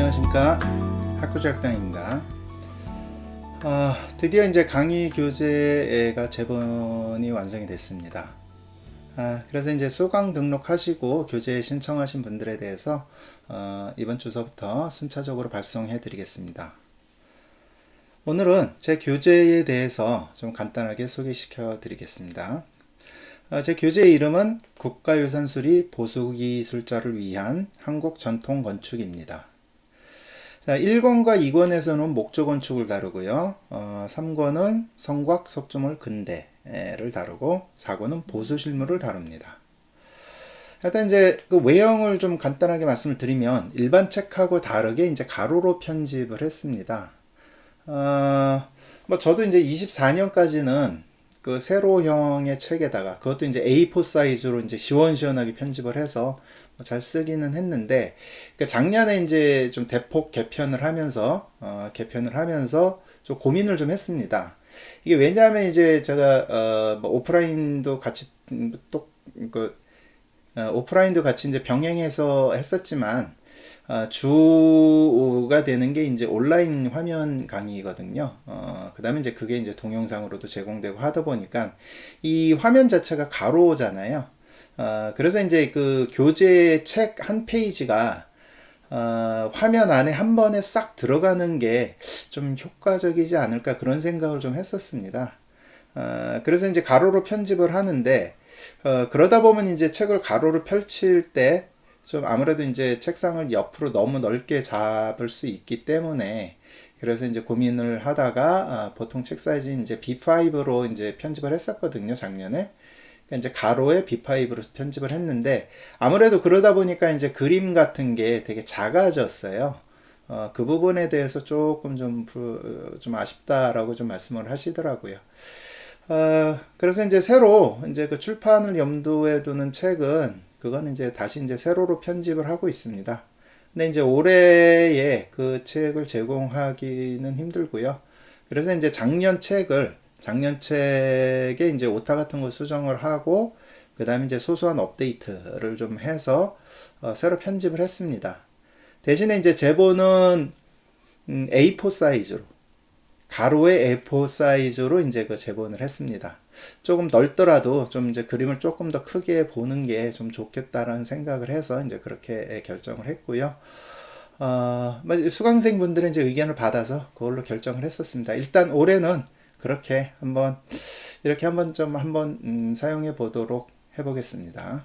안녕하십니까, 학구제학당입니다. 드디어 이제 강의 교재가 제본이 완성이 됐습니다. 그래서 이제 수강 등록하시고 교재 신청하신 분들에 대해서 이번 주서부터 순차적으로 발송해 드리겠습니다. 오늘은 제 교재에 대해서 좀 간단하게 소개시켜 드리겠습니다. 제 교재의 이름은 국가유산수리 보수기술자를 위한 한국전통건축입니다. 자, 1권과 2권에서는 목조건축을 다루고요. 3권은 성곽, 석조물, 근대를 다루고 4권은 보수실물을 다룹니다. 일단 이제 그 외형을 좀 간단하게 말씀을 드리면 일반 책하고 다르게 이제 가로로 편집을 했습니다. 뭐 저도 이제 24년까지는 그 세로형의 책에다가 그것도 이제 A4 사이즈로 이제 시원시원하게 편집을 해서 잘 쓰기는 했는데, 작년에 이제 좀 대폭 개편을 하면서 좀 고민을 좀 했습니다. 이게 왜냐하면 이제 제가 뭐 오프라인도 같이 오프라인도 같이 이제 병행해서 했었지만 주가 되는 게 이제 온라인 화면 강의거든요. 그 다음에 이제 그게 이제 동영상으로도 제공되고 하다 보니까 이 화면 자체가 가로잖아요. 그래서 이제 그 교재 책 한 페이지가 화면 안에 한 번에 싹 들어가는 게 좀 효과적이지 않을까, 그런 생각을 좀 했었습니다. 그래서 이제 가로로 편집을 하는데, 그러다 보면 이제 책을 가로로 펼칠 때 좀 아무래도 이제 책상을 옆으로 너무 넓게 잡을 수 있기 때문에, 그래서 이제 고민을 하다가 보통 책 사이즈는 이제 B5로 이제 편집을 했었거든요, 작년에. 그러니까 이제 가로에 B5로 편집을 했는데, 아무래도 그러다 보니까 이제 그림 같은 게 되게 작아졌어요. 그 부분에 대해서 조금 좀 아쉽다라고 좀 말씀을 하시더라고요. 그래서 이제 새로 이제 그 출판을 염두에 두는 책은, 그건 이제 다시 이제 세로로 편집을 하고 있습니다. 근데 이제 올해에 그 책을 제공하기는 힘들고요. 그래서 이제 작년 책에 이제 오타 같은 거 수정을 하고, 그 다음에 이제 소소한 업데이트를 좀 해서 새로 편집을 했습니다. 대신에 이제 제본은 A4 사이즈로, 가로의 A4 사이즈로 이제 그 제본을 했습니다. 조금 넓더라도 좀 이제 그림을 조금 더 크게 보는 게 좀 좋겠다라는 생각을 해서 이제 그렇게 결정을 했고요. 수강생 분들은 이제 의견을 받아서 그걸로 결정을 했었습니다. 일단 올해는 그렇게 이렇게 한번 사용해 보도록 해보겠습니다.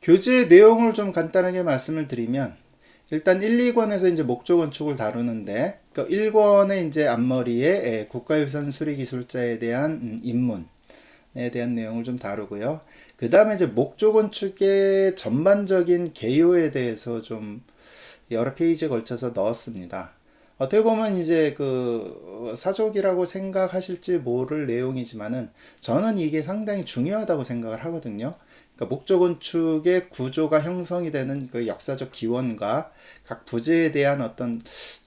교재 내용을 좀 간단하게 말씀을 드리면, 일단 1, 2권에서 이제 목조 건축을 다루는데, 그 1권의 이제 앞머리에 국가유산 수리기술자에 대한 입문에 대한 내용을 좀 다루고요. 그 다음에 이제 목조 건축의 전반적인 개요에 대해서 좀 여러 페이지에 걸쳐서 넣었습니다. 어떻게 보면 이제 그 사족이라고 생각하실지 모를 내용이지만은 저는 이게 상당히 중요하다고 생각을 하거든요. 그러니까 목조 건축의 구조가 형성이 되는 그 역사적 기원과 각 부재에 대한 어떤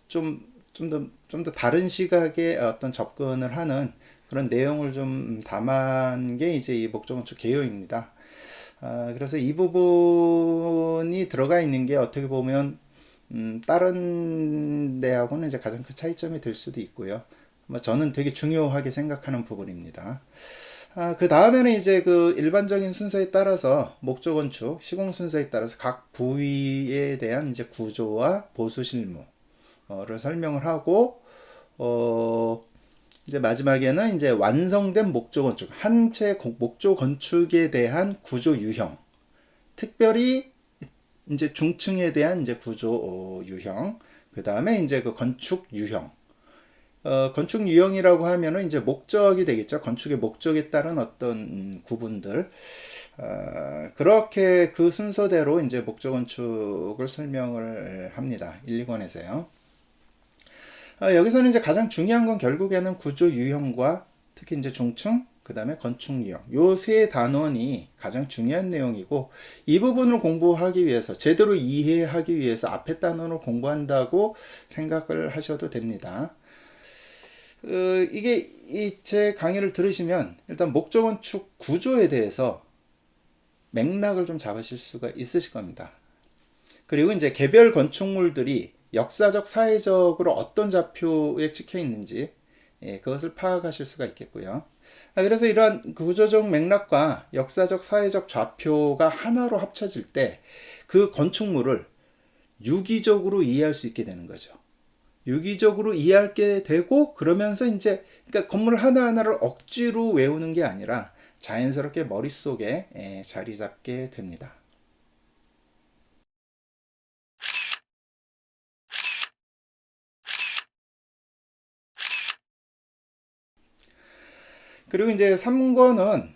좀 더 다른 시각의 어떤 접근을 하는 그런 내용을 좀 담은 게 이제 이 목조 건축 개요입니다. 그래서 이 부분이 들어가 있는 게 어떻게 보면 다른 데하고는 이제 가장 큰 차이점이 될 수도 있고요. 저는 되게 중요하게 생각하는 부분입니다. 그 다음에는 이제 그 일반적인 순서에 따라서 목조 건축 시공 순서에 따라서 각 부위에 대한 이제 구조와 보수 실무를 설명을 하고, 이제 마지막에는 이제 완성된 목조 건축, 한 채 목조 건축에 대한 구조 유형, 특별히 이제 중층에 대한 이제 구조 유형, 그 다음에 이제 그 건축 유형. 건축 유형이라고 하면은 이제 목적이 되겠죠. 건축의 목적에 따른 어떤 구분들. 그렇게 그 순서대로 이제 목조 건축을 설명을 합니다. 1, 2권에서요. 여기서는 이제 가장 중요한 건 결국에는 구조 유형과 특히 이제 중층, 그 다음에 건축 유형, 요 세 단원이 가장 중요한 내용이고, 이 부분을 공부하기 위해서, 제대로 이해하기 위해서 앞에 단원을 공부한다고 생각을 하셔도 됩니다. 이게 제 강의를 들으시면 일단 목조건축 구조에 대해서 맥락을 좀 잡으실 수가 있으실 겁니다. 그리고 이제 개별 건축물들이 역사적, 사회적으로 어떤 좌표에 찍혀 있는지 그것을 파악하실 수가 있겠고요. 그래서 이러한 구조적 맥락과 역사적, 사회적 좌표가 하나로 합쳐질 때 그 건축물을 유기적으로 이해할 수 있게 되는 거죠. 유기적으로 이해하게 되고 그러면서 이제 그러니까 건물 하나하나를 억지로 외우는 게 아니라 자연스럽게 머릿속에 자리 잡게 됩니다. 그리고 이제 3권은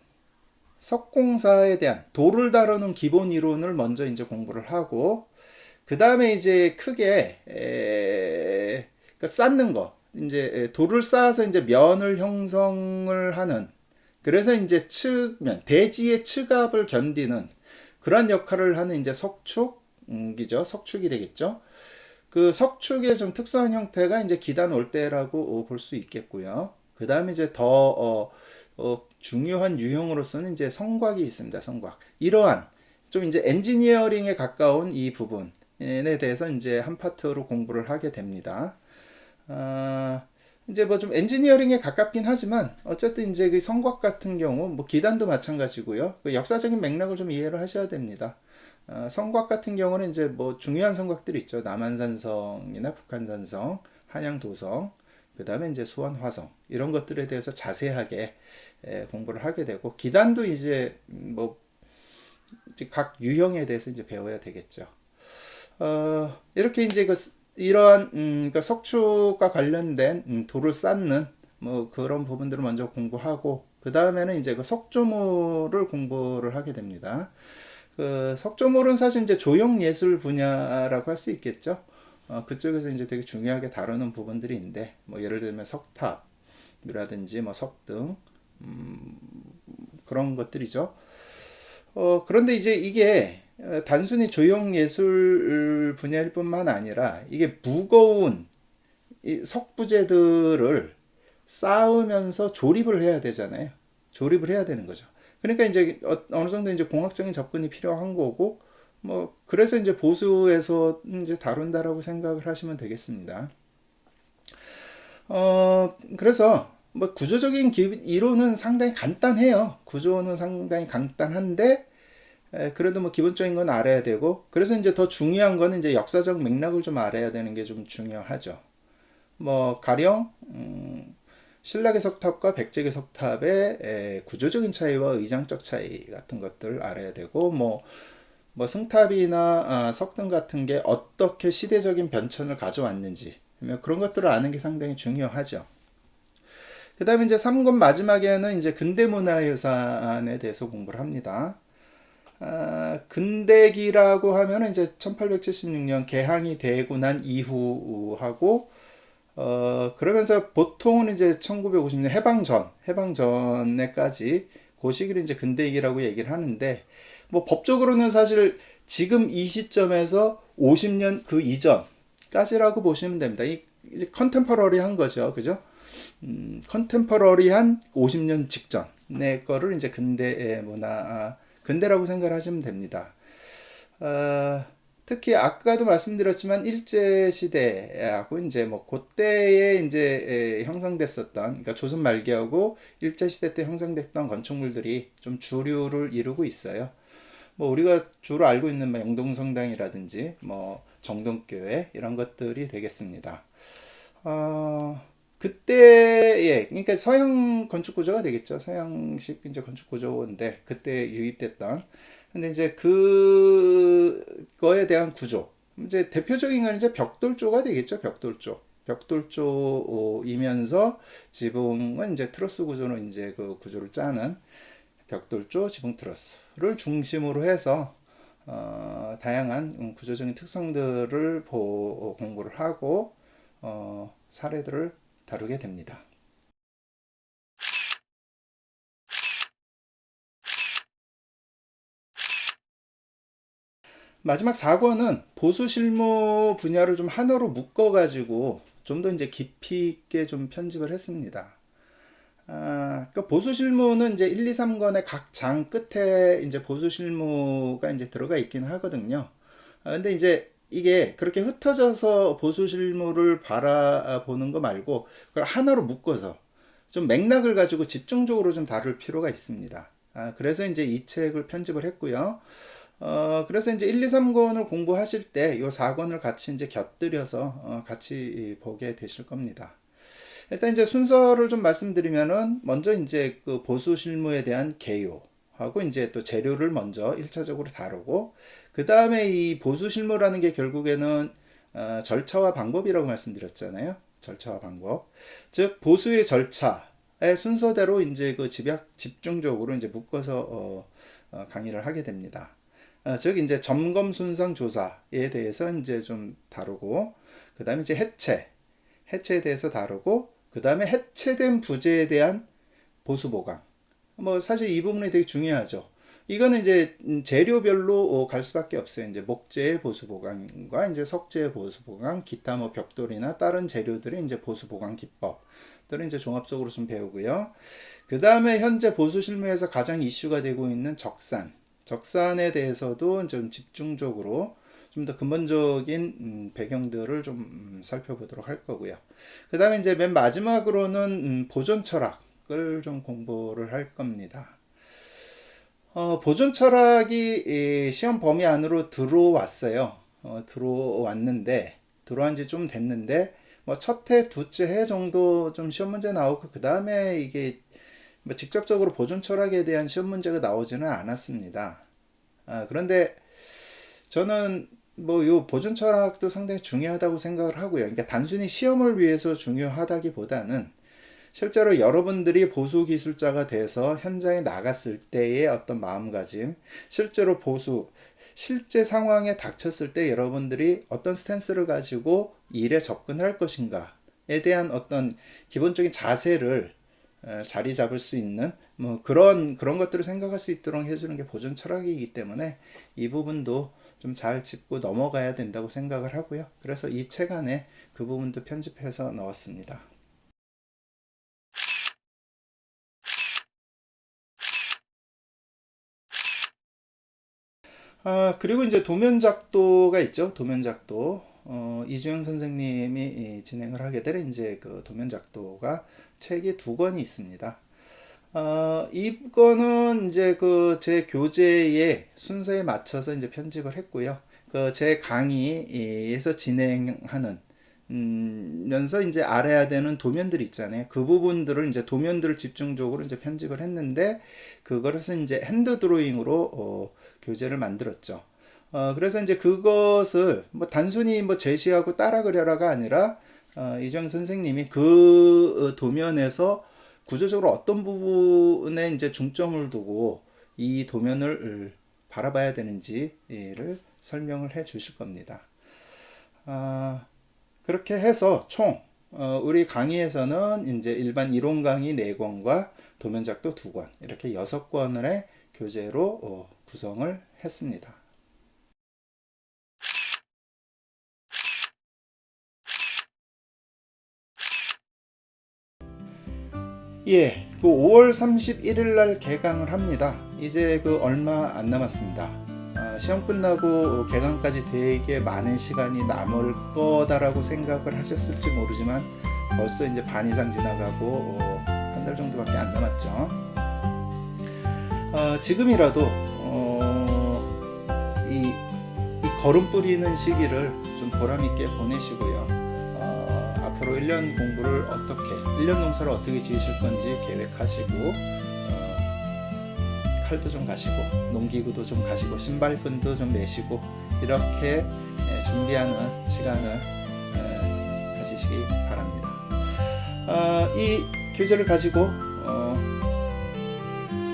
석공사에 대한 도를 다루는 기본 이론을 먼저 이제 공부를 하고 그 다음에 이제 크게 그러니까 쌓는 거 이제 돌을 쌓아서 이제 면을 형성을 하는 그래서 이제 측면 대지의 측압을 견디는 그런 역할을 하는 이제 석축이죠. 석축이 되겠죠. 그 석축의 좀 특수한 형태가 이제 기단 올대라고 볼 수 있겠고요. 그 다음에 이제 더 중요한 유형으로서는 이제 성곽이 있습니다. 성곽. 이러한 좀 이제 엔지니어링에 가까운 이 부분에 대해서 이제 한 파트로 공부를 하게 됩니다. 이제 뭐 좀 엔지니어링에 가깝긴 하지만 어쨌든 이제 그 성곽 같은 경우 뭐 기단도 마찬가지고요. 그 역사적인 맥락을 좀 이해를 하셔야 됩니다. 성곽 같은 경우는 이제 뭐 중요한 성곽들이 있죠. 남한산성이나 북한산성, 한양도성, 그 다음에 이제 수원화성 이런 것들에 대해서 자세하게 공부를 하게 되고 기단도 이제 뭐 각 유형에 대해서 이제 배워야 되겠죠. 이렇게 이제 이러한 그러니까 석축과 관련된 돌을 쌓는 뭐 그런 부분들을 먼저 공부하고 그 다음에는 이제 그 석조물을 공부를 하게 됩니다. 그 석조물은 사실 이제 조형 예술 분야라고 할 수 있겠죠. 그쪽에서 이제 되게 중요하게 다루는 부분들이 있는데 뭐 예를 들면 석탑이라든지 뭐 석등 그런 것들이죠. 그런데 이제 이게 단순히 조형 예술 분야일 뿐만 아니라 이게 무거운 이 석부재들을 쌓으면서 조립을 해야 되잖아요. 조립을 해야 되는 거죠. 그러니까 이제 어느 정도 이제 공학적인 접근이 필요한 거고 뭐 그래서 이제 보수에서 이제 다룬다라고 생각을 하시면 되겠습니다. 그래서 뭐 구조적인 이론은 상당히 간단해요. 구조는 상당히 간단한데 그래도 뭐 기본적인 건 알아야 되고 그래서 이제 더 중요한 거는 이제 역사적 맥락을 좀 알아야 되는 게 좀 중요하죠. 뭐 가령 신라의 석탑과 백제의 석탑의 구조적인 차이와 의장적 차이 같은 것들 알아야 되고 뭐 승탑이나 석등 같은 게 어떻게 시대적인 변천을 가져왔는지 그런 것들을 아는 게 상당히 중요하죠. 그 다음에 이제 3권 마지막에는 이제 근대문화유산에 대해서 공부를 합니다. 근대기라고 하면 이제 1876년 개항이 되고 난 이후하고 그러면서 보통은 이제 1950년 해방전에까지 그 시기를 이제 근대기라고 얘기를 하는데 뭐 법적으로는 사실 지금 이 시점에서 50년 그 이전까지라고 보시면 됩니다. 이제 컨템퍼러리한 거죠. 그죠? 컨템퍼러리한 50년 직전의 거를 이제 근대 문화, 근대라고 생각을 하시면 됩니다. 특히 아까도 말씀드렸지만 일제 시대하고 이제 뭐 그때에 이제 형성됐었던 그러니까 조선 말기하고 일제 시대 때 형성됐던 건축물들이 좀 주류를 이루고 있어요. 뭐 우리가 주로 알고 있는 뭐 영동성당이라든지 뭐 정동교회 이런 것들이 되겠습니다. 그때에 그러니까 서양 건축 구조가 되겠죠. 서양식 이제 건축 구조인데 그때 유입됐던 근데 이제 그거에 대한 구조 이제 대표적인 건 이제 벽돌조가 되겠죠. 벽돌조. 벽돌조이면서 지붕은 이제 트러스 구조로 이제 그 구조를 짜는 벽돌조 지붕 트러스를 중심으로 해서 다양한 구조적인 특성들을 공부를 하고 사례들을 다루게 됩니다. 마지막 4권은 보수 실무 분야를 좀 하나로 묶어가지고 좀 더 이제 깊이 있게 좀 편집을 했습니다. 그 보수 실무는 이제 1, 2, 3권의 각 장 끝에 이제 보수 실무가 이제 들어가 있긴 하거든요. 근데 이제 이게 그렇게 흩어져서 보수 실무를 바라보는 거 말고 그걸 하나로 묶어서 좀 맥락을 가지고 집중적으로 좀 다룰 필요가 있습니다. 그래서 이제 이 책을 편집을 했고요. 그래서 이제 1, 2, 3권을 공부하실 때 이 4권을 같이 이제 곁들여서 같이 보게 되실 겁니다. 일단 이제 순서를 좀 말씀드리면은 먼저 이제 그 보수 실무에 대한 개요하고 이제 또 재료를 먼저 1차적으로 다루고 그 다음에 이 보수 실무라는 게 결국에는 절차와 방법이라고 말씀드렸잖아요. 절차와 방법. 즉 보수의 절차의 순서대로 이제 그 집중적으로 이제 묶어서 강의를 하게 됩니다. 즉 이제 점검 순상 조사에 대해서 이제 좀 다루고 그 다음에 이제 해체에 대해서 다루고 그 다음에 해체된 부재에 대한 보수 보강. 뭐 사실 이 부분이 되게 중요하죠. 이거는 이제 재료별로 갈 수밖에 없어요. 이제 목재의 보수 보강과 이제 석재의 보수 보강, 기타 뭐 벽돌이나 다른 재료들의 이제 보수 보강 기법들은 이제 종합적으로 좀 배우고요. 그 다음에 현재 보수 실무에서 가장 이슈가 되고 있는 적산에 대해서도 좀 집중적으로 좀 더 근본적인 배경들을 좀 살펴보도록 할 거고요. 그 다음에 이제 맨 마지막으로는 보존 철학을 좀 공부를 할 겁니다. 보존 철학이 시험 범위 안으로 들어왔어요. 들어왔는데, 들어온 지 좀 됐는데, 뭐 첫 해, 두째 해 정도 좀 시험 문제 나오고, 그 다음에 이게 뭐 직접적으로 보존 철학에 대한 시험 문제가 나오지는 않았습니다. 그런데 저는 뭐 요 보존 철학도 상당히 중요하다고 생각을 하고요. 그러니까 단순히 시험을 위해서 중요하다기보다는 실제로 여러분들이 보수 기술자가 돼서 현장에 나갔을 때의 어떤 마음가짐, 실제 상황에 닥쳤을 때 여러분들이 어떤 스탠스를 가지고 일에 접근할 것인가에 대한 어떤 기본적인 자세를 자리 잡을 수 있는 뭐 그런 것들을 생각할 수 있도록 해주는 게 보존 철학이기 때문에 이 부분도 좀 잘 짚고 넘어가야 된다고 생각을 하고요. 그래서 이 책 안에 그 부분도 편집해서 넣었습니다. 그리고 이제 도면작도가 있죠. 도면작도. 이주영 선생님이 진행을 하게 될 이제 그 도면작도가 책이 2권이 있습니다. 이거는 이제 그 제 교재의 순서에 맞춰서 이제 편집을 했고요. 그 제 강의에서 진행하는 면서 이제 알아야 되는 도면들 있잖아요. 그 부분들을 이제 도면들을 집중적으로 이제 편집을 했는데 그것을 이제 핸드 드로잉으로 교재를 만들었죠. 그래서 이제 그것을 뭐 단순히 뭐 제시하고 따라 그려라가 아니라 이정 선생님이 그 도면에서 구조적으로 어떤 부분에 이제 중점을 두고 이 도면을 바라봐야 되는지를 설명을 해 주실 겁니다. 그렇게 해서 총 우리 강의에서는 이제 일반 이론 강의 4권과 도면작도 2권 이렇게 6권의 교재로 구성을 했습니다. 예, 그 5월 31일 날 개강을 합니다. 이제 그 얼마 안 남았습니다. 시험 끝나고 개강까지 되게 많은 시간이 남을 거다라고 생각을 하셨을지 모르지만 벌써 이제 반 이상 지나가고 한 달 정도밖에 안 남았죠. 지금이라도 이 걸음 뿌리는 시기를 좀 보람 있게 보내시고요. 앞으로 1년 공부를 1년 농사를 어떻게 지으실 건지 계획하시고 칼도 좀 가시고 농기구도 좀 가시고 신발끈도 좀 매시고 이렇게 준비하는 시간을 가지시기 바랍니다. 이 교재를 가지고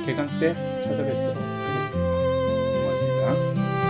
개강 때 찾아뵙도록 하겠습니다. 고맙습니다.